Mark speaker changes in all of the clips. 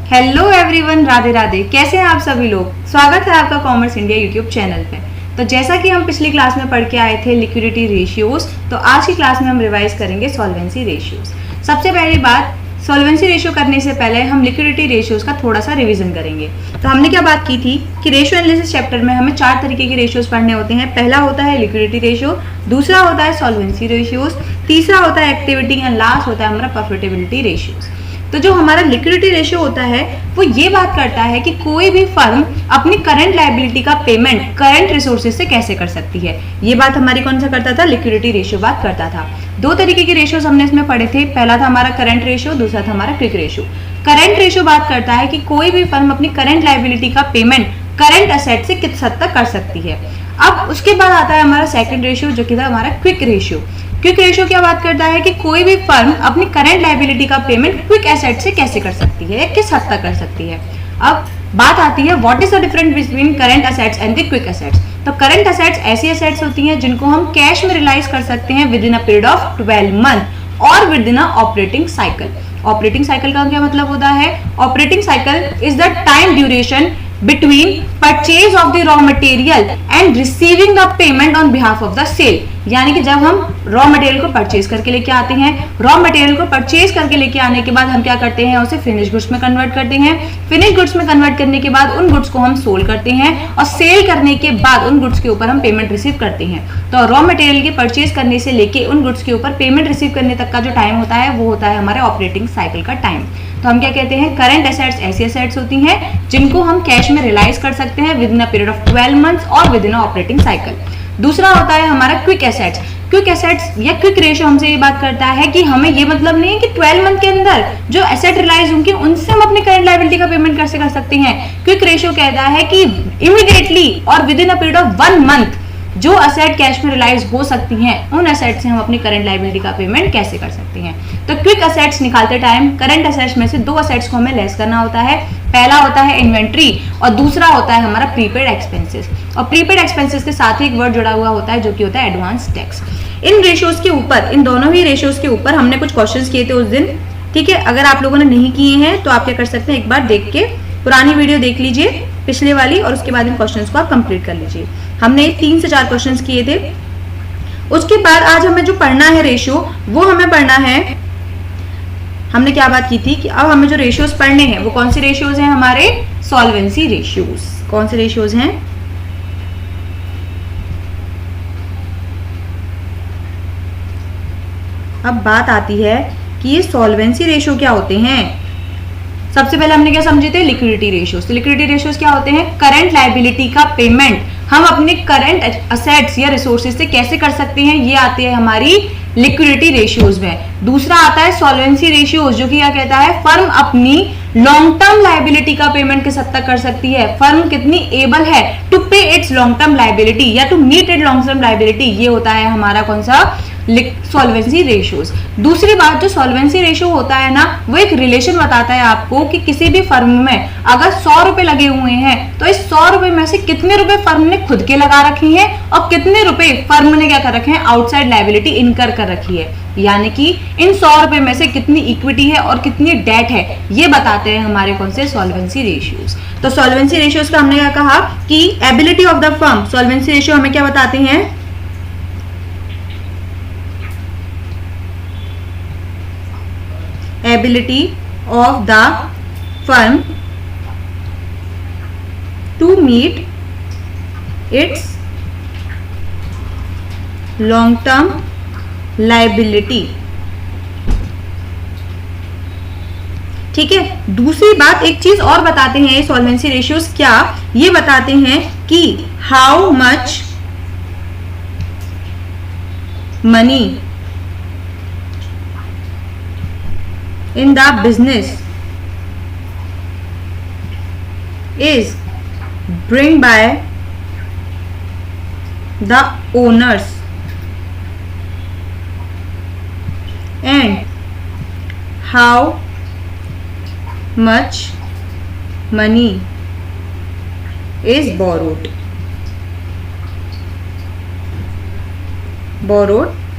Speaker 1: Hello everyone, Radhe Radhe. कैसे हैं आप सभी लोग। स्वागत है आपका कॉमर्स इंडिया यूट्यूब चैनल पे। तो जैसा कि हम पिछली क्लास में पढ़ के आए थे लिक्विडिटी रेशियोज, तो आज की क्लास में हम रिवाइज करेंगे सॉल्वेंसी रेशियोज। सबसे पहली बात, सॉल्वेंसी रेशियो करने से पहले हम लिक्विडिटी रेशियोज का थोड़ा सा रिवीजन करेंगे। तो हमने क्या बात की थी कि रेशियो एनालिसिस चैप्टर में हमें 4 तरीके के रेशियोज पढ़ने होते हैं। पहला होता है लिक्विडिटी रेशियो, दूसरा होता है सॉल्वेंसी रेशियोज, तीसरा होता है एक्टिविटी एंड लास्ट होता है हमारा प्रॉफिटेबिलिटी रेशियोज। तो जो हमारा लिक्विडिटी रेशियो होता है वो ये बात करता है कि कोई भी फर्म अपनी करंट लायबिलिटी का पेमेंट करंट रिसोर्सेज से कैसे कर सकती है। ये बात हमारी कौन सा करता था, लिक्विडिटी रेशियो बात करता था। 2 तरीके के रेशियोज हमने इसमें पढ़े थे। पहला था हमारा करंट रेशियो, दूसरा था हमारा क्विक रेशियो। करंट रेशियो बात करता है कि कोई भी फर्म अपनी करंट लायबिलिटी का पेमेंट करंट असेट से किस हद तक कर सकती है। अब उसके बाद आता है हमारा सेकंड रेशियो जो कि था हमारा क्विक रेशियो। क्विक रेशियो क्या बात करता है कि कोई भी फर्म अपनी करंट लायबिलिटी का पेमेंट क्विक एसेट से कैसे कर सकती है, किस हद तक कर सकती है। अब बात आती है what is the difference between current assets and the quick assets. तो करंट एसेट्स ऐसी एसेट्स होती हैं जिनको हम कैश में रियलाइज कर सकते हैं within a period of 12 month और within a operating cycle. Operating cycle का क्या मतलब होता है, operating cycle is the time duration between purchase of the raw material and receiving the payment on behalf of the sale। यानी कि जब हम रॉ मटेरियल को परचेज करके लेके आते हैं, रॉ मटेरियल को परचेज करके लेके आने के बाद हम क्या करते हैं, उसे फिनिश गुड्स में कन्वर्ट करते हैं। फिनिश गुड्स में कन्वर्ट करने के बाद उन गुड्स को हम सोल्ड करते हैं और सेल करने के बाद उन गुड्स के ऊपर हम पेमेंट रिसीव करते हैं। तो रॉ मटेरियल के परचेज करने से लेके उन गुड्स के ऊपर पेमेंट रिसीव करने तक का जो टाइम होता है वो होता है हमारे ऑपरेटिंग साइकिल का टाइम। तो हम क्या कहते हैं, करंट एसेट्स ऐसी एसेट्स होती हैं जिनको हम कैश में रियलाइज कर सकते हैं within a period of 12 months और within a operating cycle. दूसरा होता है हमारा क्विक एसेट्स। क्विक एसेट्स या क्विक रेशियो हमसे ये बात करता है कि हमें ये मतलब नहीं है कि 12 मंथ के अंदर जो एसेट रियलाइज होंगे उनसे हम अपनी करंट लायबिलिटी का पेमेंट कैसे कर सकते हैं। क्विक रेशियो कहता है कि इमीडिएटली और within a period of 1 month जो असेट कैश में रियलाइज हो सकती हैं उन असेट से हम अपनी करंट लायबिलिटी का पेमेंट कैसे कर सकते हैं। तो क्विक असेट्स निकालते टाइम करंट असेट्स में से 2 असेट्स को हमें लेस करना होता है। पहला होता है इन्वेंट्री और दूसरा होता है हमारा प्रीपेड एक्सपेंसेस। और प्रीपेड एक्सपेंसेस के साथ ही एक वर्ड जुड़ा हुआ होता है जो कि होता है एडवांस टैक्स। इन रेशियोज के ऊपर, इन दोनों ही रेशियोज के ऊपर हमने कुछ क्वेश्चंस किए थे उस दिन, ठीक है। अगर आप लोगों ने नहीं किए हैं तो आप क्या कर सकते हैं, एक बार देख के पुरानी वीडियो देख लीजिए पिछले वाली और उसके बाद इन क्वेश्चंस को आप कंप्लीट कर लीजिए। हमने 3 से 4 क्वेश्चंस किए थे। उसके बाद आज हमें जो पढ़ना है रेशियो, वो हमें पढ़ना है, हमने क्या बात की थी कि अब हमें जो रेशियोज पढ़ने हैं वो कौन से रेशियोज हैं, हमारे सॉल्वेंसी रेशियोज। कौन से रेशियोज हैं, अब बात आती है कि ये सॉल्वेंसी रेशियो क्या होते हैं। सबसे पहले हमने क्या समझे थे, लिक्विडिटी रेशियोज। तो लिक्विडिटी रेशियोज क्या होते हैं, करंट लायबिलिटी का पेमेंट हम अपने करंट असेट्स या रिसोर्सेज से कैसे कर सकते हैं, ये आती है हमारी लिक्विडिटी रेशियोज में। दूसरा आता है सॉल्वेंसी रेशियोज जो कि क्या कहता है, फर्म अपनी लॉन्ग टर्म लायबिलिटी का पेमेंट किस हद तक कर सकती है, फर्म कितनी एबल है to pay its long term liability या to meet it long term liability. ये होता है हमारा कौन सा, सॉल्वेंसी रेशियोज। दूसरी बात, जो सॉल्वेंसी रेशियो होता है ना, वो एक रिलेशन बताता है आपको कि किसी भी फर्म में अगर 100 रुपए लगे हुए हैं तो इस 100 रुपए में से कितने रुपए फर्म ने खुद के लगा रखे हैं और कितने रुपए फर्म ने क्या कर रखे हैं, आउटसाइड लायबिलिटी इनकर कर रखी है। यानी कि इन 100 रुपए में से कितनी इक्विटी है और कितनी डेट है, ये बताते हैं हमारे कौन से, सॉल्वेंसी रेशियोज। तो सॉल्वेंसी रेशियोज का हमने क्या कहा कि ability of the firm, solvency ratio हमें क्या बताते हैं, ability of the firm to meet its long term liability। ठीक है। दूसरी बात, एक चीज और बताते हैं ये सॉल्वेंसी रेशियोज, क्या ये बताते हैं कि how much money in the business is bring by the owners and how much money is borrowed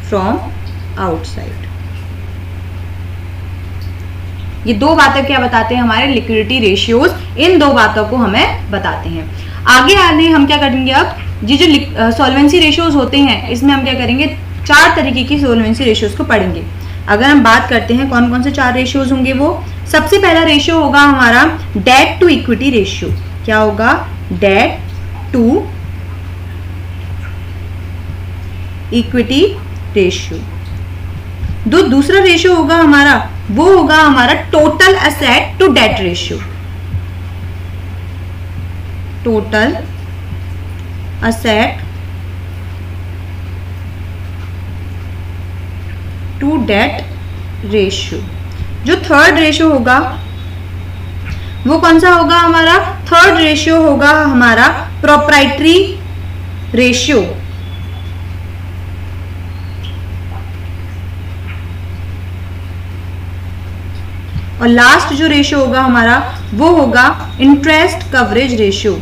Speaker 1: from outside। ये दो बातें क्या बताते हैं हमारे लिक्विडिटी रेशियोज, इन दो बातों को हमें बताते हैं। आगे आने हम क्या करेंगे, अब ये जो सॉल्वेंसी रेशियोज होते हैं इसमें हम क्या करेंगे, 4 तरीके की सॉल्वेंसी रेशियोज को पढ़ेंगे। अगर हम बात करते हैं कौन कौन से 4 रेशियोज होंगे, वो सबसे पहला रेशियो होगा हमारा डेट टू इक्विटी रेशियो। क्या होगा, डेट टू इक्विटी रेशियो। दूसरा रेशियो होगा हमारा, वो होगा हमारा total asset to debt ratio. Total asset to debt ratio. जो थर्ड रेशियो होगा वो कौन सा होगा हमारा, थर्ड रेशियो होगा हमारा प्रोप्राइटरी रेशियो। और लास्ट जो रेशियो होगा हमारा वो होगा इंटरेस्ट कवरेज रेशियो।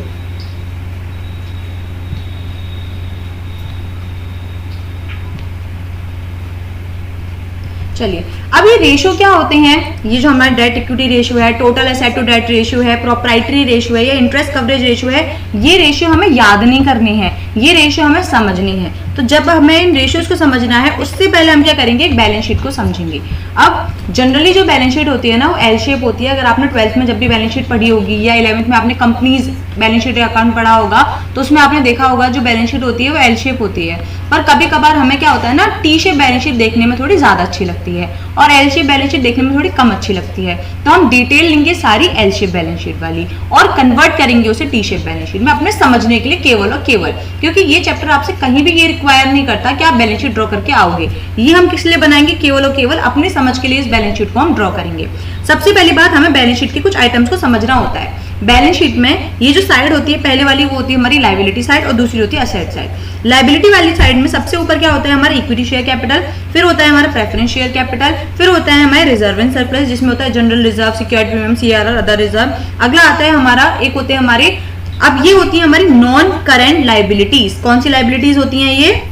Speaker 1: चलिए, अब ये रेशियो क्या होते हैं, ये जो हमारा डेट इक्विटी रेशियो है, total asset to debt ratio है, प्रोप्राइटरी रेशियो है या इंटरेस्ट कवरेज रेशियो है, ये रेशियो हमें याद नहीं करने हैं, ये रेशियो हमें समझनी है। तो जब हमें इन रेशियोज को समझना है उससे पहले हम क्या करेंगे, एक बैलेंस शीट को समझेंगे। अब जनरली जो बैलेंस शीट होती है ना वो एल शेप होती है। अगर आपने 12th में जब भी बैलेंस शीट पढ़ी होगी या 11th में आपने कंपनीज बैलेंस शीट अकाउंट पढ़ा होगा तो उसमें आपने देखा होगा जो बैलेंस शीट होती है वो एल शेप होती है। पर कभी कभार हमें क्या होता है ना, टी शेप बैलेंस शीट देखने में थोड़ी ज्यादा अच्छी लगती है और एल शेप बैलेंस शीट देखने में थोड़ी कम अच्छी लगती है। तो हम डिटेल लेंगे सारी एल शेप बैलेंस शीट वाली और कन्वर्ट करेंगे उसे टी शेप बैलेंस शीट में अपने समझने के लिए केवल और केवल, क्योंकि ये चैप्टर आपसे कहीं भी ये रिक्वायर नहीं करता कि आप बैलेंस शीट ड्रॉ करके आओगे। ये हम किस लिए बनाएंगे, केवल और केवल अपनी समझ के लिए इस बैलेंस शीट को हम ड्रॉ करेंगे। सबसे पहली बात, हमें बैलेंस शीट के कुछ आइटम्स को समझना होता है। बैलेंस शीट में ये जो साइड होती है, पहले वाली वो होती है हमारी लायबिलिटी साइड और दूसरी होती है असेट साइड। लायबिलिटी वाली साइड में सबसे ऊपर क्या होता है हमारा इक्विटी शेयर कैपिटल, फिर होता है हमारा प्रेफरेंस शेयर कैपिटल, फिर होता है हमारे रिजर्व एंड सरप्लस जिसमें होता है general reserve, security premium, CRR, other reserve. अगला आता है हमारा, एक होते हैं हमारे, अब ये होती है हमारी नॉन करेंट लायबिलिटीज। कौन सी लायबिलिटीज होती हैं ये,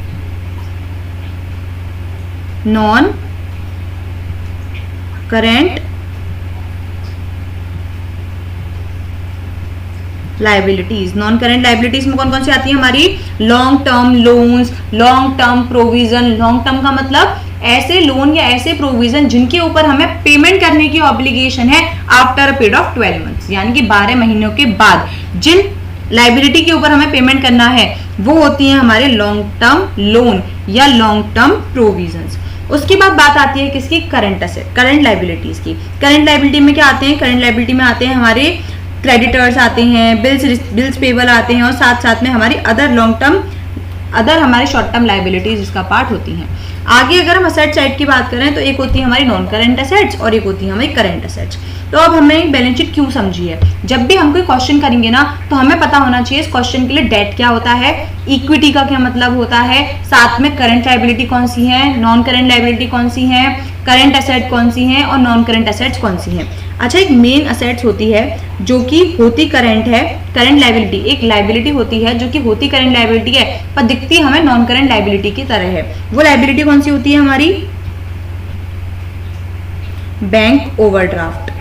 Speaker 1: non current liabilities. Non current liabilities में कौन कौन सी आती है हमारी, long term loans, long term provision. Long term का मतलब ऐसे लोन या ऐसे प्रोविजन जिनके ऊपर हमें पेमेंट करने की ऑब्लिगेशन है after a period of 12 months, यानी कि 12 महीनों के बाद जिन लायबिलिटी के ऊपर हमें पेमेंट करना है वो होती है हमारे लॉन्ग टर्म लोन या लॉन्ग टर्म प्रोविजंस। उसके बाद बात आती है किसकी, करंट एसेट, करंट लायबिलिटीज की। करंट लायबिलिटी में क्या आते हैं, करंट लायबिलिटी में आते हैं हमारे क्रेडिटर्स आते हैं, बिल्स पेबल आते हैं और साथ साथ में हमारी अदर हमारे शॉर्ट टर्म लायबिलिटीज इसका पार्ट होती हैं। आगे अगर हम असेट साइड की बात करें तो एक होती है हमारी नॉन करेंट एसेट्स और एक होती है हमारी करेंट एसेट्स। तो अब हमें बैलेंस शीट क्यों समझी है, जब भी हम कोई क्वेश्चन करेंगे ना तो हमें पता होना चाहिए इस क्वेश्चन के लिए डेट क्या होता है, इक्विटी का क्या मतलब होता है, साथ में करंट लायबिलिटी कौन सी है, नॉन करंट लायबिलिटी कौन सी है, करंट एसेट कौन सी है और नॉन करंट एसेट्स कौन सी हैं। अच्छा, एक मेन एसेट्स होती है जो कि होती करंट है, करंट लायबिलिटी एक लायबिलिटी होती है जो कि होती करंट लायबिलिटी है पर दिखती हमें नॉन करंट लायबिलिटी की तरह है। वो लायबिलिटी कौन सी होती है हमारी, बैंक ओवरड्राफ्ट।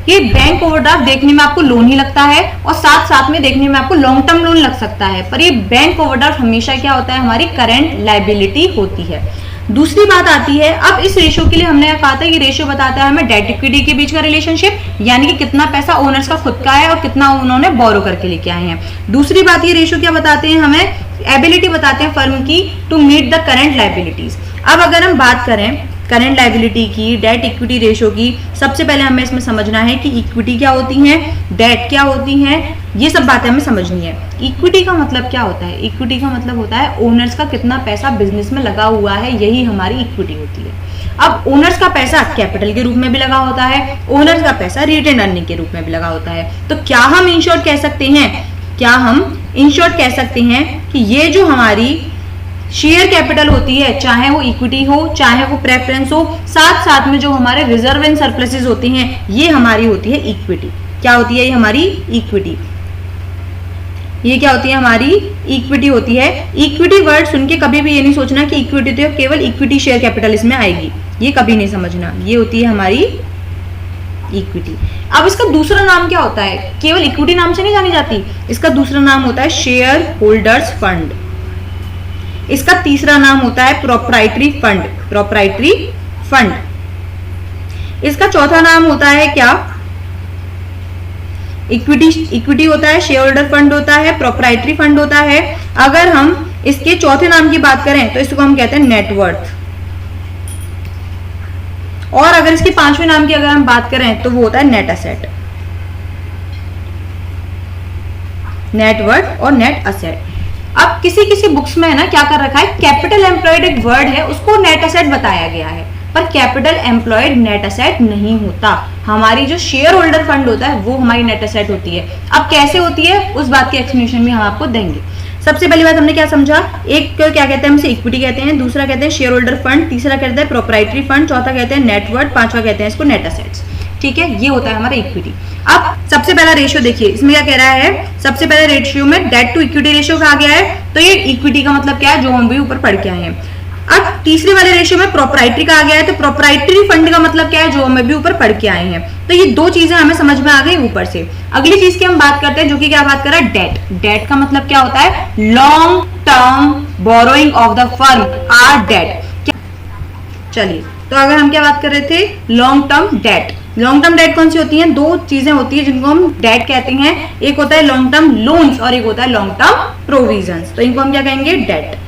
Speaker 1: ये बैंक ओवरड्राफ्ट देखने में आपको लोन ही लगता है और साथ साथ में देखने में आपको लॉन्ग टर्म लोन लग सकता है, पर ये बैंक ओवरड्राफ्ट हमेशा क्या होता है हमारी करंट लायबिलिटी होती है। दूसरी बात आती है, अब इस रेशियो के लिए हमने कहा था ये रेशियो बताता है हमें डेट इक्विटी के बीच का रिलेशनशिप, यानी कि कितना पैसा ओनर्स का खुद का है और कितना उन्होंने बोरो करके लेके आए हैं। दूसरी बात, ये रेशियो क्या बताते हैं हमें, एबिलिटी बताते हैं फर्म की to meet the current liabilities. अब अगर हम बात करें करंट लायबिलिटी की, डेट इक्विटी रेशियो की, सबसे पहले हमें इसमें समझना है कि इक्विटी क्या होती है, डेट क्या होती है, ये सब बातें हमें समझनी है। इक्विटी का मतलब क्या होता है, इक्विटी का मतलब होता है ओनर्स का कितना पैसा बिजनेस में लगा हुआ है, यही हमारी इक्विटी होती है। अब ओनर्स का पैसा कैपिटल के रूप में भी लगा होता है, ओनर्स का पैसा रिटेन अर्निंग के रूप में भी लगा होता है। तो क्या हम इन शॉर्ट कह सकते हैं, क्या हम इन शॉर्ट कह सकते हैं कि ये जो हमारी शेयर कैपिटल होती है, चाहे वो इक्विटी हो चाहे वो प्रेफरेंस हो, साथ साथ में जो हमारे रिजर्व एंड सरप्लसेस होते हैं ये हमारी होती है इक्विटी। क्या होती है ये हमारी इक्विटी, ये क्या होती है हमारी इक्विटी होती है। इक्विटी वर्ड सुन के कभी भी ये नहीं सोचना कि इक्विटी तो केवल इक्विटी शेयर कैपिटल इसमें आएगी, ये कभी नहीं समझना, ये होती है हमारी इक्विटी। अब इसका दूसरा नाम क्या होता है, केवल इक्विटी नाम से नहीं जानी जाती, इसका दूसरा नाम होता है शेयर होल्डर्स फंड, इसका तीसरा नाम होता है प्रोप्राइटरी फंड, प्रोप्राइटरी फंड, इसका चौथा नाम होता है क्या, इक्विटी होता है, शेयर होल्डर फंड होता है, प्रोप्राइटरी फंड होता है। अगर हम इसके चौथे नाम की बात करें तो इसको हम कहते हैं नेटवर्थ, और अगर इसके पांचवें नाम की अगर हम बात करें तो वो होता है नेट असेट, नेटवर्थ और नेट असेट। अब किसी किसी बुक्स में है ना क्या कर रखा है, कैपिटल एम्प्लॉयड एक वर्ड है उसको नेट असेट बताया गया है, पर कैपिटल एम्प्लॉयड नेट असेट नहीं होता। हमारी जो शेयर होल्डर फंड होता है वो हमारी नेट असेट होती है। अब कैसे होती है उस बात की एक्सप्लेनेशन भी हम आपको देंगे। सबसे पहली बात हमने क्या समझा, एक क्या कहते हैं, हमसे इक्विटी कहते हैं, दूसरा कहते हैं शेयर होल्डर फंड, तीसरा कहते हैं प्रोप्राइटरी फंड, चौथा कहते हैं नेटवर्थ, पांचवा कहते हैं इसको नेट असेट्स। ठीक है, ये होता है हमारा इक्विटी। अब सबसे पहला रेशियो देखिए, इसमें क्या कह रहा है, सबसे पहले रेशियो में डेट टू इक्विटी रेशियो कहा गया है, तो ये इक्विटी का मतलब क्या है जो हम भी ऊपर पढ़ के आए हैं। अब तीसरे वाले रेशियो में प्रोप्राइटरी कहा गया है, तो प्रोप्राइटरी फंड का मतलब क्या है जो हम भी ऊपर पढ़ के आए हैं। तो ये दो चीजें हमें समझ में आ गई ऊपर से। अगली चीज की हम बात करते हैं जो कि क्या बात कर रहा है, डेट। डेट का मतलब क्या होता है, long term borrowing of the firm are debt. चलिए, तो अगर हम क्या बात कर रहे थे, long term debt. Long term debt कौन सी होती है, दो चीजें होती है जिनको हम डेट कहते हैं, एक होता है लॉन्ग टर्म लोन्स और एक होता है लॉन्ग टर्म प्रोविजंस। तो इनको हम क्या कहेंगे, डेट।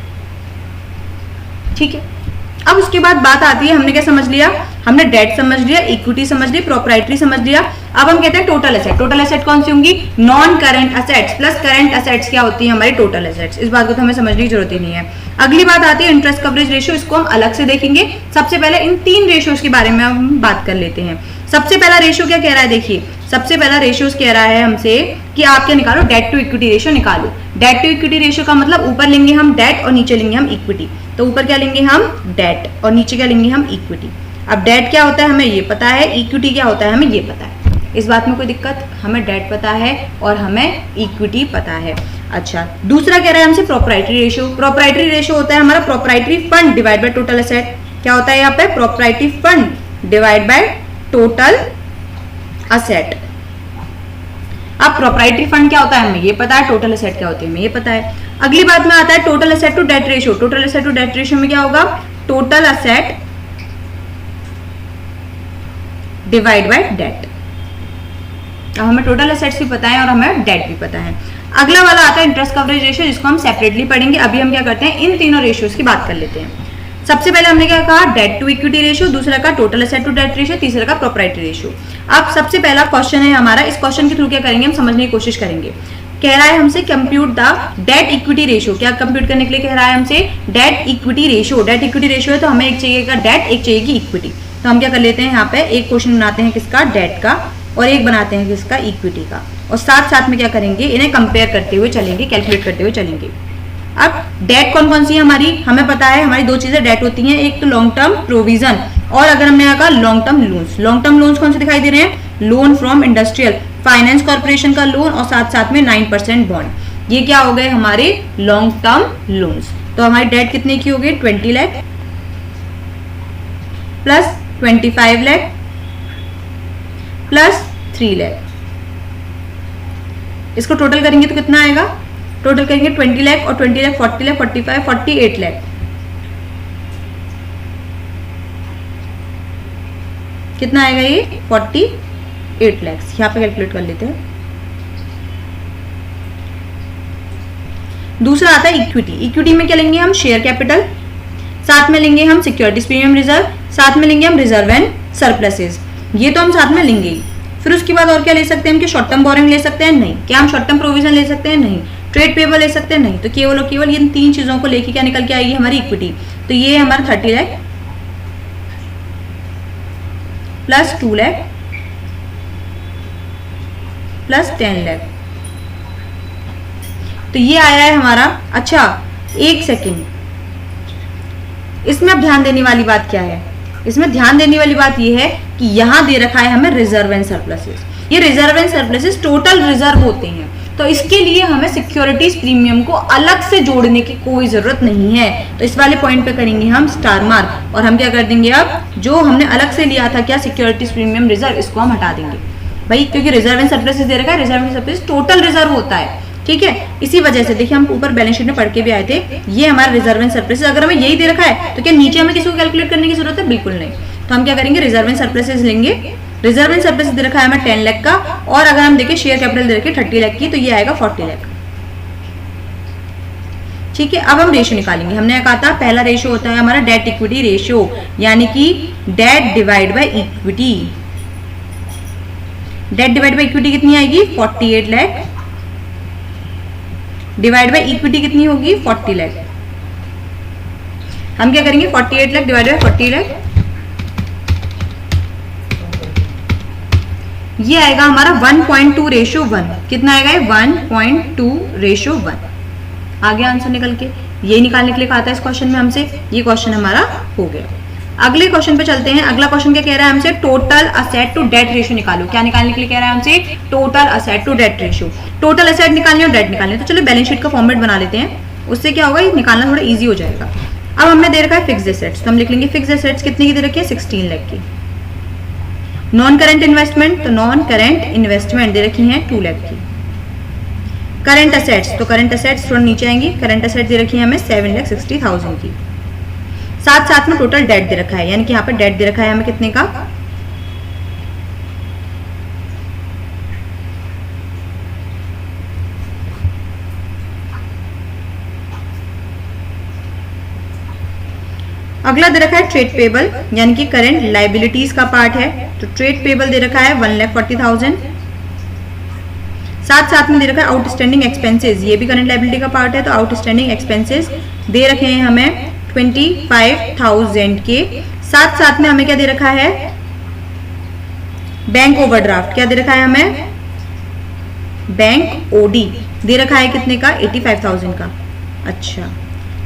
Speaker 1: ठीक है, अब उसके बाद बात आती है, हमने क्या समझ लिया, हमने डेट समझ लिया, इक्विटी समझ ली, प्रोप्राइटरी समझ लिया। अब हम कहते हैं टोटल एसेट। टोटल एसेट कौन सी होंगी, non current assets plus current assets क्या होती है हमारी टोटल एसेट्स। इस बात को तो हमें समझने की जरूरत ही नहीं है। अगली बात आती है इंटरेस्ट कवरेज रेशियो, इसको हम अलग से देखेंगे। सबसे पहले इन तीन रेशियोज के बारे में हम बात कर लेते हैं। सबसे पहला रेशियो क्या कह रहा है, देखिए सबसे पहला रेशियो कह रहा है हमसे कि आप क्या निकालो, डेट टू इक्विटी रेशियो निकालो। डेट टू इक्विटी रेशियो का मतलब ऊपर लेंगे हम डेट और नीचे लेंगे हम इक्विटी। तो ऊपर क्या लेंगे हम, डेट, और नीचे क्या लेंगे हम, इक्विटी। अब डेट क्या होता है हमें ये पता है, इक्विटी क्या होता है हमें ये पता है। इस बात में कोई दिक्कत, हमें डेट पता है और हमें इक्विटी पता है। अच्छा, दूसरा कह रहा है हमसे प्रोप्राइटरी रेशियो। प्रोप्राइटरी रेशियो होता है हमारा proprietary fund divide by total asset. क्या होता है यहाँ पे, proprietary fund divide by total asset. अब प्रोप्राइटरी फंड क्या होता है हमें ये पता है, टोटल एसेट क्या होती है हमें ये पता है। अगली बात में आता है total asset to debt ratio. Total asset to debt ratio में क्या होगा, total asset divide by debt. अब हमें टोटल एसेट्स भी पता है और हमें डेट भी पता है। अगला वाला आता है इंटरेस्ट कवरेज रेशियो, जिसको हम सेपरेटली पढ़ेंगे। अभी हम क्या करते हैं, इन तीनों रेशियोज की बात कर लेते हैं। सबसे पहले हमने क्या कहा, डेट टू इक्विटी रेशियो, दूसरा का total asset to debt ratio, तीसरा का प्रोप्राइटरी रेशियो। अब सबसे पहला क्वेश्चन है हमारा, इस क्वेश्चन के थ्रू क्या करेंगे, हम समझने की कोशिश करेंगे। कह रहा है हमसे compute the date equity ratio. क्या कंप्यूट करने के लिए कह रहा है हमसे, date equity ratio. Date equity ratio है तो हमें एक चाहिएगा डेट, एक चाहिएगी इक्विटी। तो हम क्या कर लेते हैं, यहाँ पे एक क्वेश्चन बनाते हैं किसका, डेट का, और एक बनाते हैं किसका, इक्विटी का, और साथ साथ में क्या करेंगे, इन्हें कंपेयर करते हुए चलेंगे, कैलकुलेट करते हुए चलेंगे। अब डेट कौन कौन सी है हमारी, हमें पता है हमारी दो चीजें डेट होती हैं, एक तो लॉन्ग टर्म प्रोविजन, और अगर हमने यहाँ कहा long term loans. Long term loans कौन से दिखाई दे रहे हैं, loan from industrial finance corporation का लोन, और साथ साथ में 9% बॉन्ड। ये क्या हो गए हमारे लॉन्ग टर्म लोन्स। तो हमारी डेट कितने की हो गई, 20 लाख प्लस 25 लाख प्लस 3 लाख। इसको टोटल करेंगे तो कितना आएगा, टोटल करेंगे 20 लाख और 20 लाख 40 लाख 45 48 लाख। कितना आएगा ये, 48 लाख। यहाँ पे कैलकुलेट कर लेते हैं। दूसरा आता है इक्विटी। इक्विटी में क्या लेंगे हम, शेयर कैपिटल, साथ में लेंगे हम सिक्योरिटीज प्रीमियम रिजर्व, साथ में लेंगे हम रिजर्व एंड सरप्लसेस। ये तो हम साथ में लेंगे ही। फिर उसके बाद और क्या ले सकते हैं हम, कि शॉर्ट टर्म बोरिंग ले सकते हैं, नहीं। क्या हम शॉर्ट टर्म प्रोविजन ले सकते हैं, नहीं। ट्रेड पेबल ले सकते हैं, नहीं। तो केवल और केवल इन तीन चीजों को लेके क्या निकल के आएगी हमारी इक्विटी। तो ये हमारा 30 लाख प्लस 2 लाख प्लस 10 लाख। तो ये आया है हमारा। अच्छा, एक सेकेंड, इसमें अब ध्यान देने वाली बात क्या है, इसमें ध्यान देने वाली बात यह है कि यहां दे रखा है हमें रिजर्व एंड सरप्लसेस। ये reserve and surpluses total reserve होते हैं। तो तो इसके लिए हमें सिक्योरिटीज प्रीमियम को अलग से जोड़ने की कोई जरूरत नहीं है। तो इस वाले पॉइंट पे करेंगे हम स्टार मार्क और हम क्या कर देंगे, अब जो हमने अलग से लिया था क्या सिक्योरिटीज प्रीमियम रिजर्व, इसको हम हटा देंगे भाई, क्योंकि रिजर्व एंड सरप्लस दे रखा है, reserve and surplus total reserve होता है, ठीक है। इसी वजह से देखिए हम ऊपर बैलेंस शीट में पढ़ के भी आए थे, ये हमारा रिजर्व एंड सरप्लस, अगर हमें यही दे रखा है तो क्या नीचे हमें किसी को कैलकुलेट करने की जरूरत है, बिल्कुल नहीं। तो हम क्या करेंगे, रिजर्व एंड सरप्लस लेंगे। रिजर्व एंड सरप्लस दे रखा है हमें 10 लाख का, और अगर हम देखें शेयर कैपिटल दे रखी 30 लाख की, तो ये आएगा 40 लाख, ठीक है। अब हम रेशियो निकालेंगे। हमने कहा था पहला रेशियो होता है हमारा डेट इक्विटी रेशियो, यानी कि debt divide by equity. Debt divide by equity कितनी आएगी, 48 लाख, डिवाइड बाय इक्विटी कितनी होगी, 40 लाख। हम क्या करेंगे, 48 लाख डिवाइड बाय 40 लाख, ये आएगा हमारा 1.2 रेशियो 1। कितना आएगा, 1.2 रेशियो 1। आगे आंसर निकल के ये निकालने के लिए कहा था इस क्वेश्चन में हमसे, ये क्वेश्चन हमारा हो गया। अगले क्वेश्चन पे चलते हैं। अगला क्वेश्चन क्या कह रहा है हमसे, total asset to debt ratio निकालो। क्या निकालने के लिए कह रहा है हमसे, total asset to debt ratio. Total asset निकालनी और डेट निकालनी, तो चलो बैलेंस शीट का फॉर्मेट बना लेते हैं, उससे क्या होगा, ये निकालना थोड़ा इजी हो जाएगा। अब हमने दे रखा है फिक्स्ड एसेट्स, तो हम लिख लेंगे फिक्स्ड एसेट्स कितने की दे रखी है, 16 लाख की। नॉन करेंट इन्वेस्टमेंट, तो नॉन करेंट इन्वेस्टमेंट दे रखी है 2 लाख की। करंट असेट्स, तो करंट असेट्स थोड़ा नीचे आएंगी, करंट असेट्स दे रखी है हमें 7,60,000 की। साथ साथ में टोटल डेट दे रखा है, यानी कि यहाँ पे डेट दे रखा है हमें कितने का, अगला दे रखा है ट्रेड पेबल, यानी कि करंट लाइबिलिटीज का पार्ट है, तो ट्रेड पेबल दे रखा है 1,40,000। साथ साथ में दे रखा है आउटस्टैंडिंग एक्सपेंसेस, ये भी करंट लाइबिलिटी का पार्ट है, तो आउटस्टैंडिंग एक्सपेंसेस दे रखे हैं हमें 25,000 के। साथ साथ में हमें क्या दे रखा है, बैंक ओवरड्राफ्ट, क्या दे रखा है हमें, बैंक ओडी दे रखा है कितने का, 85,000 का। अच्छा,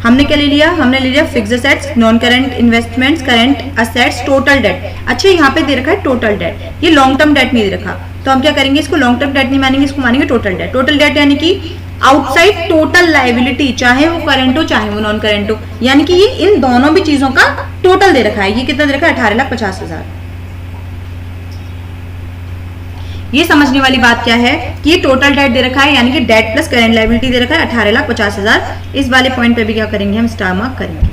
Speaker 1: हमने क्या ले लिया, हमने ले लिया fixed assets, non current investments, current assets, total date. अच्छा, यहाँ पे दे रखा है टोटल डेट, ये लॉन्ग टर्म डेट नहीं दे रखा, तो हम क्या करेंगे, इसको लॉन्ग टर्म डेट नहीं मानेंगे, इसको मानेंगे टोटल डेट। टोटल डेट यानी कि आउटसाइड टोटल लाइबिलिटी, चाहे वो करंट हो चाहे वो नॉन करंट हो, यानी कि ये इन दोनों भी चीजों का टोटल दे रखा है। ये कितना दे रखा है, 18,50,000। ये समझने वाली बात क्या है कि ये टोटल डेट दे रखा है, यानी कि डेट प्लस करंट लाइबिलिटी दे रखा है 18,50,000। इस वाले पॉइंट पे भी क्या करेंगे, हम स्टार मार्क करेंगे,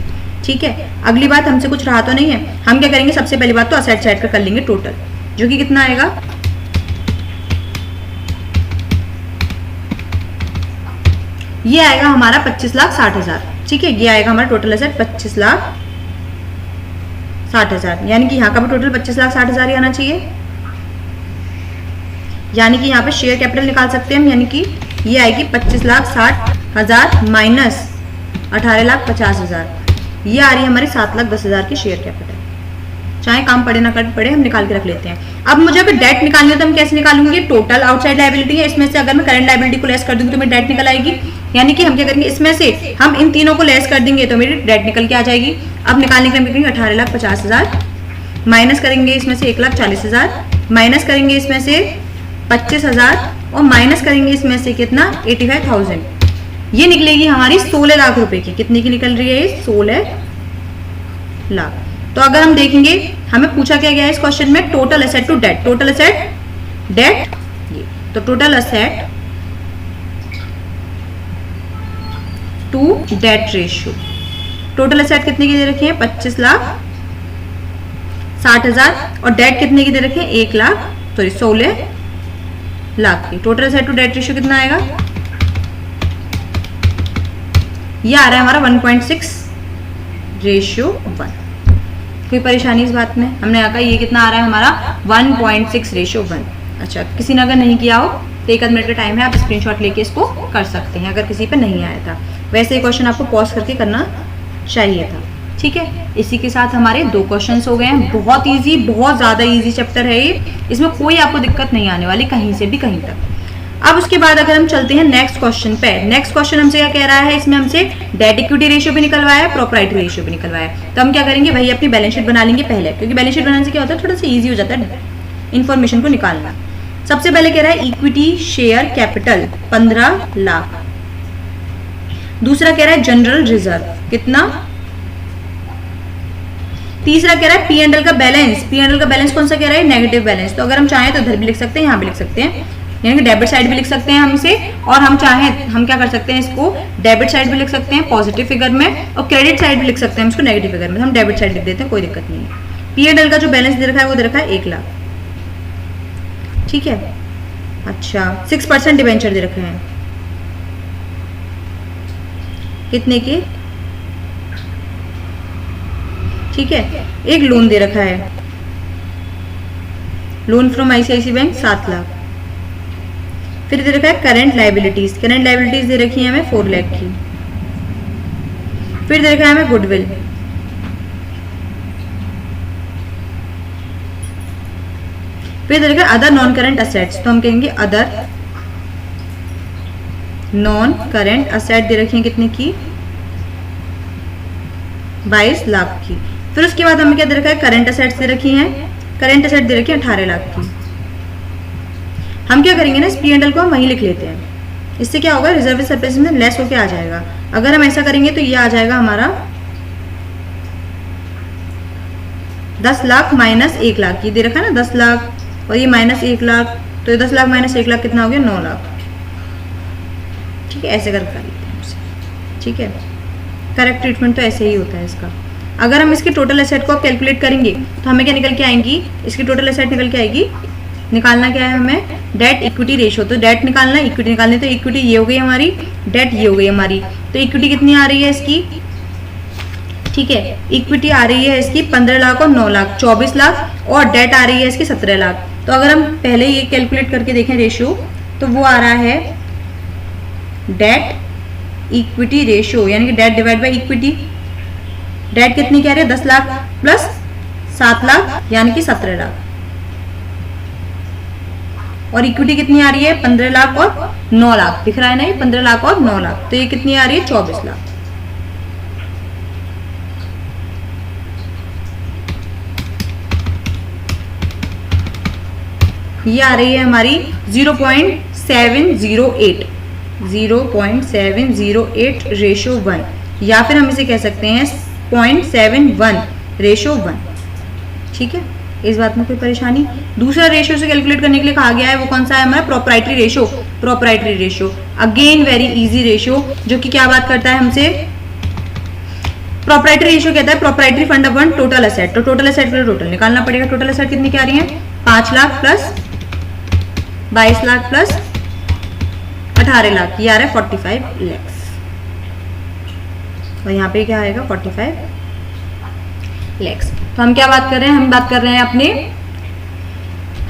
Speaker 1: ठीक है। अगली बात हमसे कुछ रहा तो नहीं है, हम क्या करेंगे, सबसे पहली बात तो असेट साइड का कर लेंगे टोटल, जो कि कितना आएगा, ये आएगा हमारा 25,60,000, ठीक है। ये आएगा हमारा टोटल असेट 25,60,000, यानी कि यहाँ का भी टोटल 25,60,000 ही आना चाहिए। यानी कि यहाँ पे शेयर कैपिटल निकाल सकते हैं हम, यानी कि ये आएगी 25,60,000 माइनस 18,50,000, ये आ रही है हमारी 7,10,000 की शेयर कैपिटल। चाहे काम पड़े ना कर पड़े, हम निकाल के रख लेते हैं। अब मुझे अगर डेट निकालनी है तो हम कैसे निकालूंगी, टोटल आउटसाइड लाइबिलिटी है, इसमें से अगर मैं करंट लाइबिलिटी को लेस कर दूंगी तो मेरी डेट निकल आएगी। यानी कि हम क्या करेंगे, इसमें से हम इन तीनों को लेस कर देंगे तो मेरी डेट निकल के आ जाएगी। अब निकालने के लिए हम करेंगे 18,50,000 माइनस करेंगे इसमें से 1,40,000, माइनस करेंगे इसमें से 25,000 और माइनस करेंगे इसमें से कितना, 85,000। ये निकलेगी हमारी 16 लाख रुपए की। कितने की निकल रही है ये, 16 लाख। तो अगर हम देखेंगे, हमें पूछा क्या गया है इस क्वेश्चन में, total asset to debt, total asset debt, ये तो total asset to debt ratio. Total asset कितने की दे रखे हैं, 25,60,000 और डेट कितने की दे रखे हैं, 16 लाख की। Total asset to debt ratio कितना आएगा, ये आ रहा है हमारा 1.6 रेशियो 1। कोई परेशानी इस बात में, हमने कहा ये कितना आ रहा है हमारा 1.6 रेशियो 1। अच्छा, किसी ने अगर नहीं किया हो तो 1 मिनट का टाइम है, आप स्क्रीनशॉट लेके इसको कर सकते हैं अगर किसी पे नहीं आया था। वैसे ये क्वेश्चन आपको पॉज करके करना चाहिए था, ठीक है। इसी के साथ हमारे 2 क्वेश्चंस हो गए हैं। बहुत इजी, बहुत ज़्यादा इजी चैप्टर है ये, इसमें कोई आपको दिक्कत नहीं आने वाली कहीं से भी कहीं तक। अब उसके बाद अगर हम चलते हैं नेक्स्ट क्वेश्चन पे, नेक्स्ट क्वेश्चन हमसे क्या कह रहा है, इसमें हमसे डेट इक्विटी रेशियो भी निकलवाया है, प्रोप्राइटरी रेशियो भी निकलवाया है। तो हम क्या करेंगे, वही अपनी बैलेंस शीट बना लेंगे पहले, क्योंकि बैलेंस शीट बनाने से क्या होता है, थोड़ा सा ईजी हो जाता है इन्फॉर्मेशन को निकालना। सबसे पहले कह रहा है इक्विटी शेयर कैपिटल 15 लाख। दूसरा कह रहा है जनरल रिजर्व कितना, तीसरा कह रहा है पी एंड एल का बैलेंस। पी एंड एल का बैलेंस कौन सा कह रहा है, नेगेटिव बैलेंस। तो अगर हम चाहें तो इधर भी लिख सकते हैं, यहाँ भी लिख सकते हैं, यानी कि डेबिट साइड भी लिख सकते हैं हम इसे, और हम चाहें हम क्या कर सकते हैं, इसको डेबिट साइड भी लिख सकते हैं पॉजिटिव फिगर में, और क्रेडिट साइड भी लिख सकते हैं इसको नेगेटिव फिगर में। हम डेबिट साइड लिख देते हैं, कोई दिक्कत नहीं है। पी एंड एल का जो बैलेंस दे रखा है वो दे रखा है 1 लाख, ठीक है। अच्छा 6% डिबेंचर दे रखे हैं, कितने के, ठीक है। एक लोन दे रखा है, loan from ICICI bank 7 lakh. फिर दे रखा है करंट लाइबिलिटीज, करंट लाइबिलिटीज दे रखी है हमें 4 लाख की। फिर दे रखा है हमें गुडविल, फिर दे रखा है अदर नॉन करंट असेट्स, तो हम कहेंगे अदर नॉन करंट असेट दे रखी है कितने की, 22 लाख की। फिर उसके बाद हमें क्या दे रखा है, करंट असेट्स दे रखी हैं, करंट असेट दे रखी है 18 लाख की। हम क्या करेंगे ना, इस पी एंड एल को हम वहीं लिख लेते हैं, इससे क्या होगा रिजर्व सरप्लस में लेस होके आ जाएगा। अगर हम ऐसा करेंगे तो ये आ जाएगा हमारा 10 लाख माइनस 1 लाख, ये दे रखा है ना 10 लाख और ये माइनस 1 लाख, तो ये 10 लाख माइनस 1 लाख कितना हो गया, 9 लाख, ठीक है। ऐसे कर लेते हैं, ठीक है। करेक्ट ट्रीटमेंट तो ऐसे ही होता है इसका। अगर हम इसके टोटल एसेट को कैलकुलेट करेंगे तो हमें क्या निकल के आएंगी, इसकी टोटल एसेट निकल के आएगी, निकालना क्या है हमें, डेट इक्विटी रेशियो। तो डेट निकालना, इक्विटी निकालनी, तो इक्विटी ये हो गई हमारी, डेट ये हो गई हमारी। तो इक्विटी कितनी आ रही है इसकी, ठीक है, इक्विटी आ रही है इसकी 15 लाख और 9 लाख 24 लाख, और डेट आ रही है इसकी 17 लाख। तो अगर हम पहले ये कैलकुलेट करके देखें रेशियो, तो वो आ रहा है डेट इक्विटी रेशियो, यानी कि debt divide by equity. Debt कितनी कह रहे हैं, 10 लाख प्लस 7 लाख यानी कि 17 लाख, और इक्विटी कितनी आ रही है 15 लाख और 9 लाख, दिख रहा है ना ये 15 लाख और 9 लाख, तो ये कितनी आ रही है 24 लाख। ये आ रही है हमारी 0.708 रेशो 1, या फिर हम इसे कह सकते हैं 0.71 रेशो 1, ठीक है। इस बात में कोई परेशानी। दूसरा रेशियो से कैलकुलेट करने के लिए कहा गया है, वो कौन सा है हमारा, proprietary ratio. Proprietary ratio again very easy ratio, जो कि क्या बात करता है हमसे, प्रोप्राइटरी रेशियो कहता है proprietary fund upon total asset. तो टोटल एसेट के लिए टोटल निकालना पड़ेगा। टोटल एसेट कितनी क्या आ रही है, 5 लाख प्लस 22 लाख प्लस 18 लाख, ये आ रहा है 45 लाख, और यहाँ पे क्या आएगा 45 लाख। तो हम क्या बात कर रहे हैं, हम बात कर रहे हैं अपने,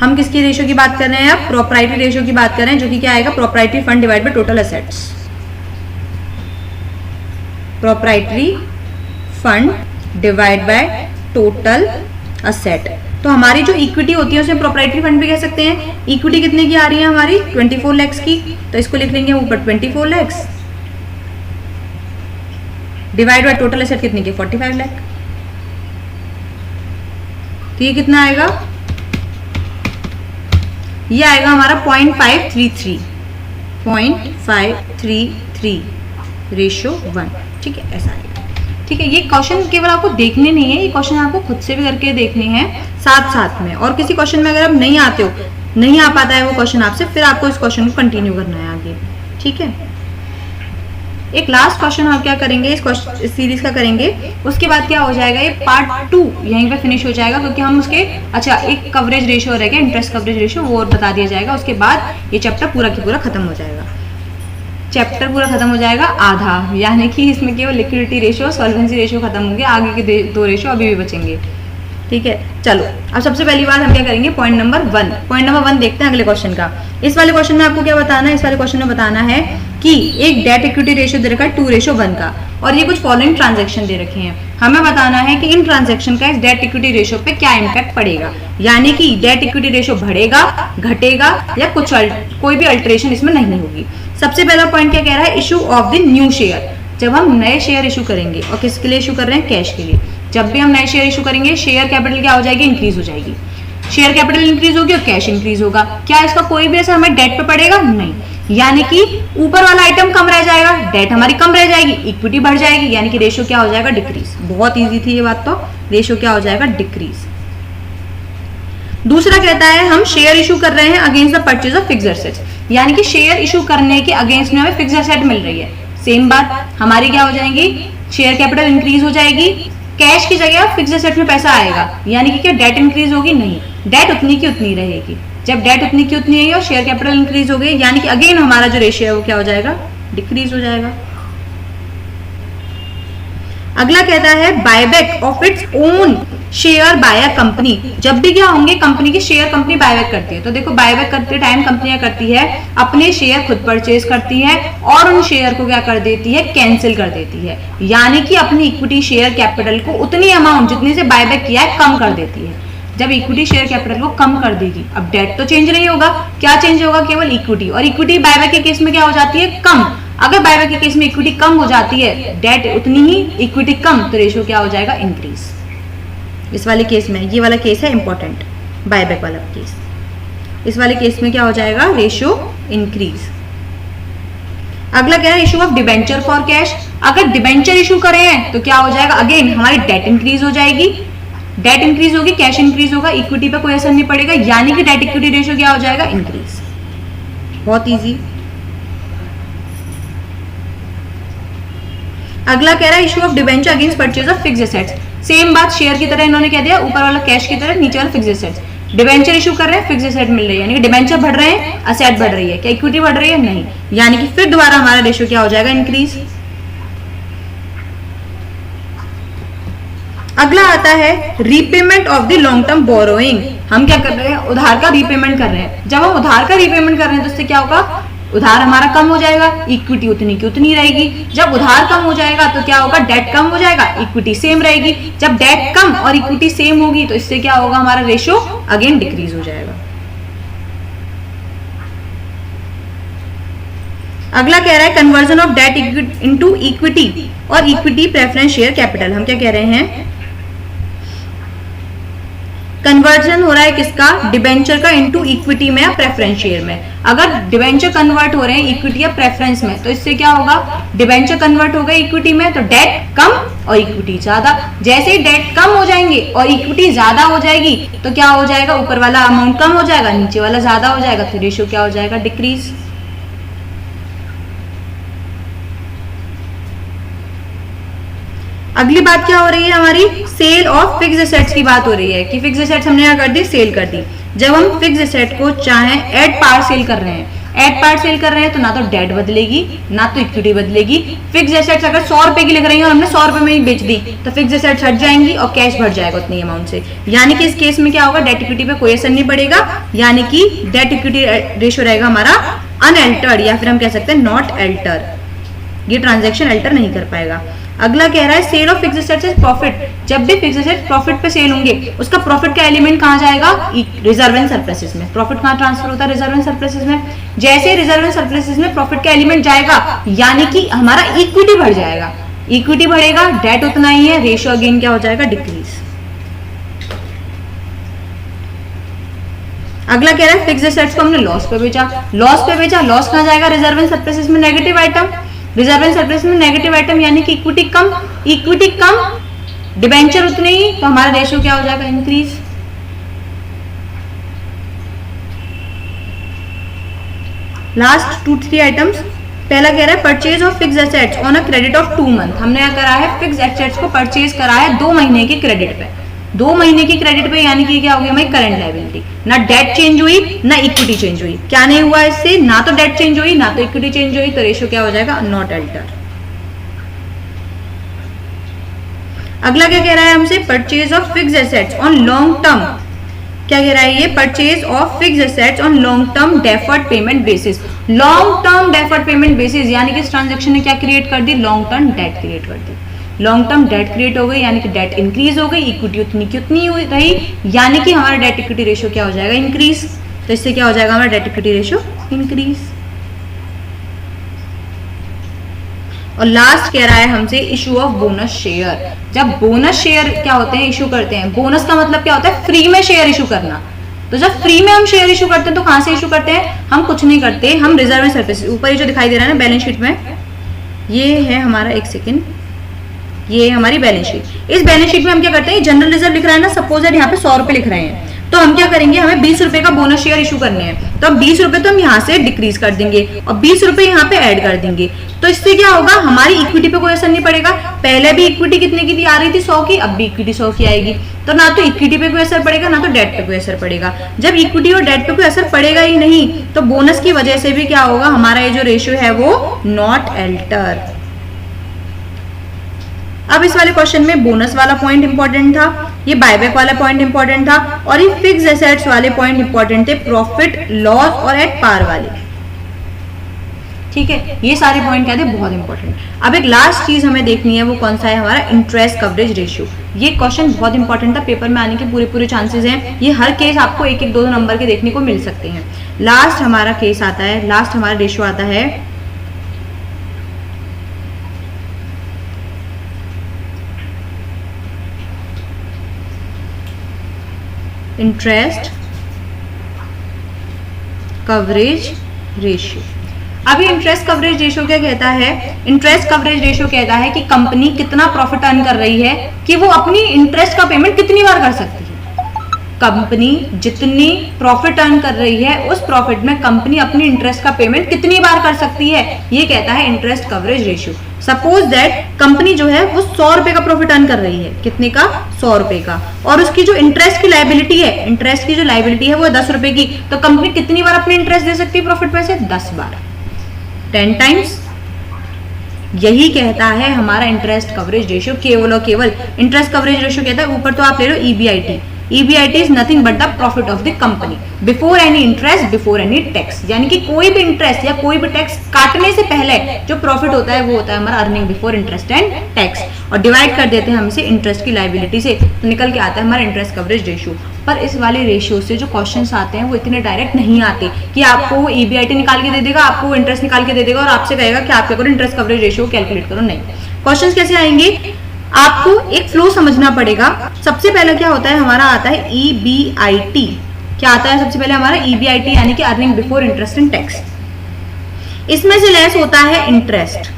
Speaker 1: हम किसकी रेशियो की बात कर रहे हैं, अब प्रोप्राइटरी रेशियो की बात कर रहे हैं, जो कि क्या आएगा, proprietary fund divide by total assets. Proprietary fund divide by total asset. तो हमारी जो इक्विटी होती है उसे प्रोप्राइटरी फंड भी कह सकते हैं। इक्विटी कितने की आ रही है हमारी 24 लाख की, तो इसको लिख लेंगे ऊपर 24 lakh divide by total asset कितने की 45 लाख। तो ये कितना आएगा, ये आएगा हमारा 0.533 रेशियो 1, ठीक है, ऐसा आएगा, ठीक है। ये क्वेश्चन केवल आपको देखने नहीं है, ये क्वेश्चन आपको खुद से भी करके देखने हैं साथ साथ में। और किसी क्वेश्चन में अगर आप नहीं आते हो, नहीं आ पाता है वो क्वेश्चन आपसे, फिर आपको इस क्वेश्चन को कंटिन्यू करना है आगे, ठीक है। एक लास्ट क्वेश्चन हम क्या करेंगे, इस सीरीज का करेंगे, उसके बाद क्या हो जाएगा, ये पार्ट 2 यहीं पे फिनिश हो जाएगा, क्योंकि हम उसके अच्छा एक कवरेज रेशियो रहेगा, इंटरेस्ट कवरेज रेशियो, वो और बता दिया जाएगा। उसके बाद ये चैप्टर पूरा की पूरा खत्म हो जाएगा, चैप्टर पूरा खत्म हो जाएगा आधा, यानी कि इसमें केवल लिक्विडिटी रेशियो, सॉल्वेंसी रेशियो खत्म होंगे, आगे के 2 रेशियो अभी भी बचेंगे, ठीक है। चलो अब सबसे पहली बात हम क्या करेंगे, पॉइंट नंबर 1 देखते हैं अगले क्वेश्चन का। इस वाले क्वेश्चन में आपको क्या बताना है, इस वाले क्वेश्चन में बताना है कि एक डेट इक्विटी रेशियो दे रखा है 2:1 का, और ये कुछ फॉलोइंग ट्रांजैक्शन दे रखे हैं। हमें बताना है कि इन ट्रांजैक्शन का इस डेट इक्विटी रेशियो पे क्या इम्पैक्ट पड़ेगा, यानी कि डेट इक्विटी रेशियो बढ़ेगा, घटेगा, या कुछ कोई भी अल्टरेशन इसमें नहीं होगी। सबसे पहला पॉइंट क्या कह रहा है, issue of the new share. जब हम नए शेयर इशू करेंगे, और किसके लिए इशू कर रहे हैं, कैश के लिए, जब भी हम नए शेयर इशू करेंगे शेयर कैपिटल क्या हो जाएगी, इंक्रीज हो जाएगी। शेयर कैपिटल इंक्रीज होगी और कैश इंक्रीज होगा। क्या इसका कोई भी असर हमें डेट पे पड़ेगा? नहीं, यानी कि ऊपर वाला आइटम कम रह जाएगा, डेट हमारी कम रह जाएगी, इक्विटी बढ़ जाएगी, यानी कि रेशियो क्या हो जाएगा? डिक्रीज। बहुत इजी थी ये बात, तो रेशियो क्या हो जाएगा? डिक्रीज। दूसरा कहता है हम शेयर इशू कर रहे हैं against the purchase of fixed assets, यानी कि शेयर इशू करने के अगेंस्ट में हमें फिक्स्ड एसेट मिल रही है। सेम बात हमारी क्या हो जाएगी? शेयर कैपिटल इंक्रीज हो जाएगी, कैश की जगह फिक्स्ड एसेट में पैसा आएगा, यानी कि क्या डेट इंक्रीज होगी? नहीं, डेट उतनी की उतनी रहेगी। जब डेट उतनी की उतनी है और शेयर कैपिटल इंक्रीज हो गई, यानी कि अगेन हमारा जो रेशियो है वो क्या हो जाएगा? डिक्रीज हो जाएगा। अगला कहता है buyback of its own share by a company. जब भी क्या होंगे? कंपनी की शेयर कंपनी बायबैक करती है। तो देखो बायबैक करते टाइम कंपनियां करती है अपने शेयर खुद परचेज करती है और उन शेयर को क्या कर देती है? कैंसिल कर देती है, यानी कि अपनी इक्विटी शेयर कैपिटल को उतनी अमाउंट जितने से बायबैक किया है कम कर देती है। जब इक्विटी शेयर कैपिटल को कम कर देगी, अब डेट तो चेंज नहीं होगा, क्या चेंज होगा? केवल इक्विटी, और इक्विटी बायबैक के केस में क्या हो जाती है? कम। अगर बायबैक के केस में इक्विटी कम हो जाती है, डेट उतनी ही, इक्विटी कम, तो रेशियो क्या हो जाएगा? इंक्रीज। इस वाले केस में, ये वाला केस है इंपॉर्टेंट, बायबैक वाला केस, इस वाले केस में क्या हो जाएगा? Ratio increase. अगला क्या है? Issue of debenture for cash. अगर डिबेंचर इशू करें हैं तो क्या हो जाएगा? अगेन हमारी डेट इंक्रीज हो जाएगी, डेट इंक्रीज होगी, कैश इंक्रीज होगा, इक्विटी पे कोई असर नहीं पड़ेगा, यानी कि डेट इक्विटी रेशियो क्या हो जाएगा? इंक्रीज। बहुत इजी। अगला कह रहा है issue of debenture against purchase of fixed assets. Same बात शेयर की तरह इन्होंने कह दिया, ऊपर वाला कैश की तरह, नीचे वाला फिक्स्ड एसेट्स। डिबेंचर इशू कर रहे हैं, फिक्स्ड एसेट मिल रही है, यानी कि डिबेंचर बढ़ रहे हैं, असेट बढ़ रही है, क्या इक्विटी बढ़ रही है? नहीं, यानी कि फिर दोबारा हमारा रेशियो क्या हो जाएगा? इंक्रीज। अगला आता है repayment of the long term borrowing. हम क्या कर रहे हैं? उधार का रीपेमेंट कर रहे हैं। जब हम उधार का रीपेमेंट कर रहे हैं तो इससे क्या होगा? उधार हमारा कम हो जाएगा, इक्विटी उतनी की उतनी रहेगी। जब उधार कम हो जाएगा तो क्या होगा? डेट कम हो जाएगा, इक्विटी सेम रहेगी। जब डेट कम और इक्विटी सेम होगी तो इससे क्या होगा? हमारा रेशियो अगेन डिक्रीज हो जाएगा। अगला कह रहा है conversion of debt into equity और इक्विटी प्रेफरेंस शेयर कैपिटल। हम क्या कह रहे हैं? कन्वर्जन हो रहा है किसका? डिबेंचर का इनटू इक्विटी में या प्रेफरेंस शेयर में। अगर डिबेंचर कन्वर्ट हो रहे हैं इक्विटी या प्रेफरेंस में तो इससे क्या होगा? डिबेंचर कन्वर्ट हो गए इक्विटी में तो डेट कम और इक्विटी ज्यादा। जैसे ही डेट कम हो जाएंगे और इक्विटी ज्यादा हो जाएगी तो क्या हो जाएगा? ऊपर वाला अमाउंट कम हो जाएगा, नीचे वाला ज्यादा हो जाएगा, तो रेशियो क्या हो जाएगा? डिक्रीज। अगली बात क्या हो रही है हमारी? सेल ऑफ फिक्स्ड एसेट्स की बात हो रही है कि फिक्स्ड एसेट्स हमने क्या कर दी? सेल कर दी। जब हम फिक्स्ड एसेट को चाहे एट पार्ट सेल कर रहे हैं, एट पार्ट सेल कर रहे हैं तो ना तो डेट बदलेगी ना तो इक्विटी बदलेगी। फिक्स्ड एसेट्स अगर 100 रुपए की लिख रही है और हमने 100 रुपए में ही बेच दी तो फिक्स्ड एसेट्स हट जाएंगी और कैश बढ़ जाएगा उतनी अमाउंट से, यानी कि इस केस में क्या होगा? डेट इक्विटी पे कोई असर नहीं पड़ेगा, यानी कि डेट इक्विटी रेशियो रहेगा हमारा अनअल्टर्ड, या फिर हम कह सकते हैं नॉट अल्टर। ये ट्रांजैक्शन अल्टर नहीं कर पाएगा। अगला कह रहा है sale of fixed assets is profit. जब भी फिक्स्ड एसेट्स प्रॉफिट पे सेल होंगे उसका प्रॉफिट का एलिमेंट कहां जाएगा? रिजर्व एंड सरप्लसेस में। प्रॉफिट कहां ट्रांसफर होता है? रिजर्व एंड सरप्लसेस में। जैसे रिजर्व एंड सरप्लसेस में प्रॉफिट का एलिमेंट जाएगा यानी कि हमारा इक्विटी बढ़ जाएगा, इक्विटी बढ़ेगा, डेट उतना ही है, रेशियो अगेन क्या हो जाएगा? डिक्रीज। अगला कह रहा है फिक्स्ड एसेट्स को हमने लॉस पे बेचा, लॉस पे बेचा, लॉस कहां जाएगा? रिजर्व एंड सरप्लसेस में, negative item. Reserve and surplus में नेगेटिव आइटम यानी कि इक्विटी कम, इक्विटी कम, डिबेंचर उतने ही, तो हमारा रेशियो क्या हो जाएगा? इंक्रीज। Last 2-3 items. पहला कह रहा है purchase of fixed assets on a credit of 2 month. हमने क्या करा है? फिक्स्ड एसेट्स को परचेज करा है 2 महीने के क्रेडिट पे, 2 महीने की क्रेडिट पे, यानी कि क्या हो गया हमारी करंट लायबिलिटी। ना डेट चेंज हुई ना इक्विटी चेंज हुई। क्या नहीं हुआ इससे? ना तो डेट चेंज हुई ना तो इक्विटी चेंज हुई, तो रेशियो क्या हो जाएगा? Not alter. अगला क्या कह रहा है हमसे? Purchase of fixed assets on long term. क्या कह रहा है ये? Purchase of fixed assets on long term deferred payment basis. Long term deferred payment basis यानी कि इस ट्रांजेक्शन ने क्या क्रिएट कर दी? लॉन्ग टर्म डेट क्रिएट कर दी। लॉन्ग टर्म डेट क्रिएट हो गई यानी कि डेट इंक्रीज हो गई, इक्विटी उतनी की उतनी हुई रही, यानी कि हमारा डेट इक्विटी रेशियो क्या हो जाएगा? इंक्रीज। तो इससे क्या हो जाएगा? हमारा डेट इक्विटी रेशियो इंक्रीज। और लास्ट कह रहा है हमसे इशू ऑफ बोनस शेयर। जब बोनस शेयर क्या होते हैं? इशू करते हैं। बोनस का मतलब क्या होता है? फ्री में शेयर इशू करना। तो जब फ्री में हम शेयर इशू करते हैं तो कहां से इशू करते हैं? हम कुछ नहीं करते, हम रिजर्व सर्विस, ऊपर ये जो दिखाई दे रहा है ना बैलेंस शीट में, ये है हमारा, एक सेकेंड, ये हमारी बैलेंस शीट। इस बैलेंस शीट में हम क्या करते हैं, जनरल रिजर्व लिख रहा है ना, सपोज यहाँ पे 100 रुपए लिख रहे हैं, तो हम क्या करेंगे, हमें 20 रुपए का बोनस शेयर इशू करने हैं, तो अब 20 रुपए तो हम यहाँ से डिक्रीज कर देंगे और 20 रुपए यहाँ पे ऐड कर देंगे। तो इससे क्या होगा, हमारी इक्विटी पे कोई असर नहीं पड़ेगा। पहले भी इक्विटी कितने की थी, आ रही थी 100 की, अब भी इक्विटी 100 की आएगी, तो ना तो इक्विटी पे कोई असर पड़ेगा ना तो डेट पे कोई असर पड़ेगा। जब इक्विटी और डेट पे कोई असर पड़ेगा ही नहीं, तो बोनस की वजह से भी क्या होगा, हमारा ये जो रेशियो है वो नॉट अल्टर। अब इस वाले क्वेश्चन में बोनस वाला पॉइंट इंपॉर्टेंट था, ये बायबैक वाला पॉइंट इंपॉर्टेंट था, और ये फिक्स्ड एसेट्स वाले पॉइंट इंपॉर्टेंट थे, प्रॉफिट लॉस और एट पार वाले। ठीक है, ये सारे पॉइंट क्या थे, बहुत इंपॉर्टेंट। अब एक लास्ट चीज हमें देखनी है, वो कौन सा है, हमारा इंटरेस्ट कवरेज रेशियो। ये क्वेश्चन बहुत इंपॉर्टेंट था, पेपर में आने के पूरे चांसेस हैं। ये हर केस आपको एक एक दो नंबर के देखने को मिल सकते हैं। लास्ट हमारा केस आता है, लास्ट हमारा रेशियो आता है इंटरेस्ट कवरेज रेशियो। अभी इंटरेस्ट कवरेज रेशियो क्या कहता है, इंटरेस्ट कवरेज रेशियो कहता है कि कंपनी कितना प्रॉफिट अर्न कर रही है, कि वो अपनी इंटरेस्ट का पेमेंट कितनी बार कर सकती है। कंपनी जितनी प्रॉफिट अर्न कर रही है, उस प्रॉफिट में कंपनी अपनी इंटरेस्ट का पेमेंट कितनी बार कर सकती है, ये कहता है interest coverage ratio. Suppose that company जो है वो 100 रुपए का प्रॉफिट अर्न कर रही है, कितने का, 100 रुपए का, और उसकी जो इंटरेस्ट की लायबिलिटी है, इंटरेस्ट की जो लायबिलिटी है वो 10 रुपए की, तो कंपनी कितनी बार अपनी इंटरेस्ट दे सकती है प्रॉफिट में से, 10 बार, 10 टाइम्स। यही कहता है हमारा इंटरेस्ट कवरेज रेशियो, केवल और केवल इंटरेस्ट कवरेज रेशियो कहता है। ऊपर तो आप ले लो EBIT, EBIT is nothing but the profit of the company before any interest, before any tax, यानी कि कोई भी इंटरेस्ट या कोई भी टैक्स काटने से पहले जो प्रॉफिट होता है वो होता है हमारा earning before interest and tax, और डिवाइड कर देते हैं हम इसे इंटरेस्ट की लायबिलिटी से, तो निकल के आता है हमारा इंटरेस्ट कवरेज रेशियो। पर इस वाले रेशियो से जो क्वेश्चंस आते हैं वो इतने डायरेक्ट नहीं आते कि आपको वो EBIT निकाल के दे देगा, आपको वो इंटरेस्ट निकाल के दे देगा और आपसे कहेगा कि आप क्या करो, इंटरेस्ट कवरेज रेशियो कैलकुलेट करो। नहीं, क्वेश्चंस कैसे आएंगे, आपको एक फ्लो समझना पड़ेगा। सबसे पहले क्या होता है, हमारा आता है EBIT। क्या आता है सबसे पहले हमारा EBIT, यानी कि earning before interest and tax. इसमें से लेस होता है इंटरेस्ट,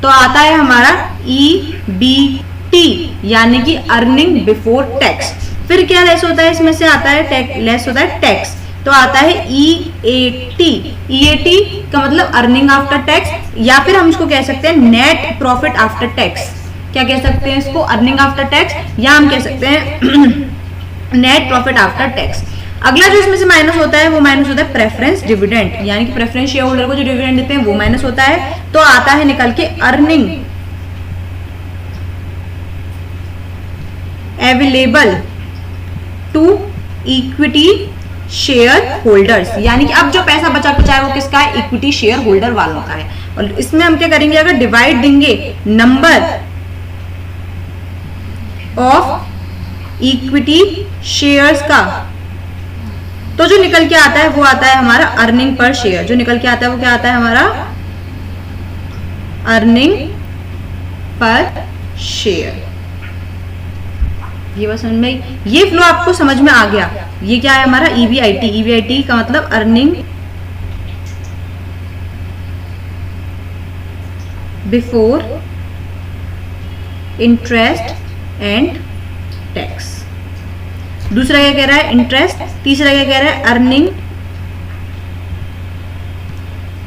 Speaker 1: तो आता है हमारा EBT, यानी कि अर्निंग बिफोर टैक्स। फिर क्या लेस होता है, इसमें से आता है लेस होता है टैक्स, तो आता है EAT। EAT का मतलब अर्निंग आफ्टर टैक्स, या फिर हम इसको कह सकते हैं नेट प्रॉफिट आफ्टर टैक्स। क्या कह सकते हैं इसको, अर्निंग आफ्टर टैक्स, या हम कह सकते हैं नेट प्रॉफिट आफ्टर टैक्स। अगला जो इसमें से माइनस होता है वो माइनस होता है प्रेफरेंस डिविडेंड, यानी कि प्रेफरेंस शेयर होल्डर को जो डिविडेंड देते हैं वो माइनस होता है, तो आता है निकल के earning available to equity shareholders, यानी कि अब जो पैसा बचा कुचा है वो किसका है, इक्विटी शेयर होल्डर वालों का है। और इसमें हम क्या करेंगे, अगर डिवाइड देंगे नंबर ऑफ इक्विटी शेयर्स का, तो जो निकल के आता है वो आता है हमारा अर्निंग पर शेयर। जो निकल के आता है वो क्या आता है हमारा अर्निंग पर शेयर। ये बस समझ में, ये फ्लो आपको समझ में आ गया। ये क्या है हमारा EBIT। EBIT का मतलब earning before interest and tax. दूसरा क्या कह रहा है, इंटरेस्ट। तीसरा क्या कह रहा है, अर्निंग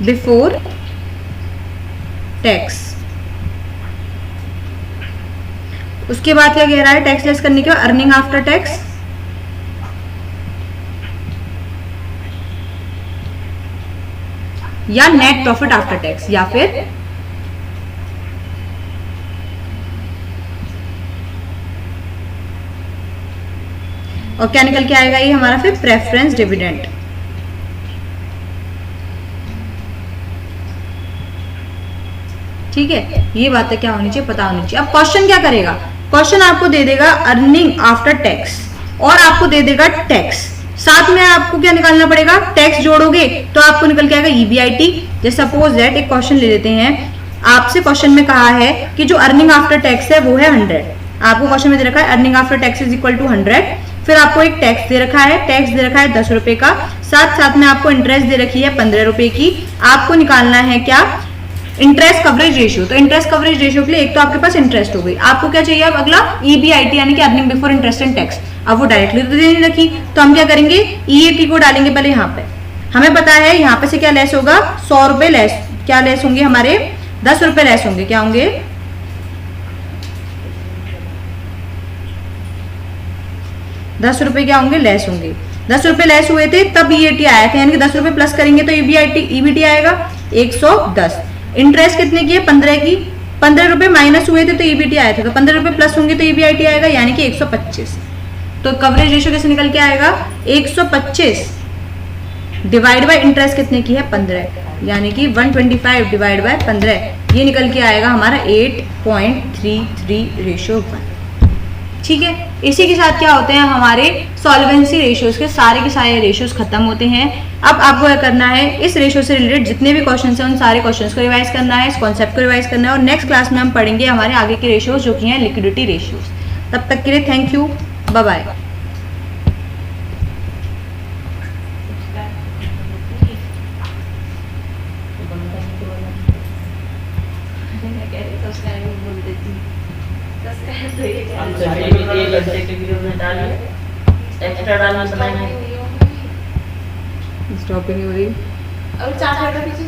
Speaker 1: बिफोर टैक्स। उसके बाद क्या कह रहा है, टैक्स लेस करने के बाद अर्निंग आफ्टर टैक्स। या नेट प्रॉफिट आफ्टर टैक्स, या फिर और क्या निकल के आएगा, ये हमारा फिर प्रेफरेंस डिविडेंड। ठीक है, ये बातें क्या होनी चाहिए, पता होनी चाहिए। अब क्वेश्चन क्या करेगा, क्वेश्चन आपको दे देगा अर्निंग आफ्टर टैक्स और आपको दे देगा टैक्स, साथ में आपको क्या निकालना पड़ेगा, टैक्स जोड़ोगे तो आपको निकल के आएगा EBIT। जैसे सपोज दैट एक क्वेश्चन ले लेते हैं, आपसे क्वेश्चन में कहा है कि जो अर्निंग आफ्टर टैक्स है वो है 100। आपको क्वेश्चन में दे रखा है earning after tax is equal to 100। फिर आपको एक टैक्स दे रखा है, टैक्स दे रखा है 10 रुपए का, साथ साथ में आपको इंटरेस्ट दे रखी है 15 रुपए की। आपको निकालना है क्या, इंटरेस्ट कवरेज रेशियो। तो इंटरेस्ट कवरेज रेशियो के लिए एक तो आपके पास इंटरेस्ट हो गई, आपको क्या चाहिए अब अगला ईबीआईटी यानी कि earning before interest and tax. अब वो डायरेक्टली तो दे नहीं रखी, तो हम क्या करेंगे, ईएटी को डालेंगे पहले यहाँ पे। हमें पता है यहाँ पे से क्या लेस होगा, 100 रुपए लेस, क्या लेस होंगे हमारे 10 रुपए लेस होंगे, क्या होंगे 10 रुपए क्या होंगे, लेस होंगे। 10 रुपए लेस हुए थे तब ईएटी आया था, यानी कि 10 रुपए प्लस करेंगे तो ईबीटी आएगा 110। इंटरेस्ट कितने की है, 15 की, 15 रुपए माइनस हुए थे तो ईबीटी आया था, तो 15 रुपए प्लस होंगे तो ईबीआईटी आएगा यानी कि 125। तो कवरेज रेशियो कैसे निकल के आएगा, 125 डिवाइड बाय इंटरेस्ट कितने की है 15, यानी कि 125 डिवाइड बाय 15, ये निकल के आएगा हमारा 8.33 रेशियो 1। ठीक है, इसी के साथ क्या होते हैं हमारे सॉल्वेंसी रेशियोज के सारे रेशियोज खत्म होते हैं। अब आपको क्या करना है, इस रेशियो से रिलेटेड जितने भी क्वेश्चंस हैं उन सारे क्वेश्चंस को रिवाइज करना है, इस कॉन्सेप्ट को रिवाइज करना है, और नेक्स्ट क्लास में हम पढ़ेंगे हमारे आगे के रेशियोज जो कि हैं लिक्विडिटी रेशियोज। तब तक के लिए thank you, bye bye.
Speaker 2: Extra डालना बनाएंगे।
Speaker 1: स्टॉप ही नहीं हो रही।
Speaker 2: और 4 पीछे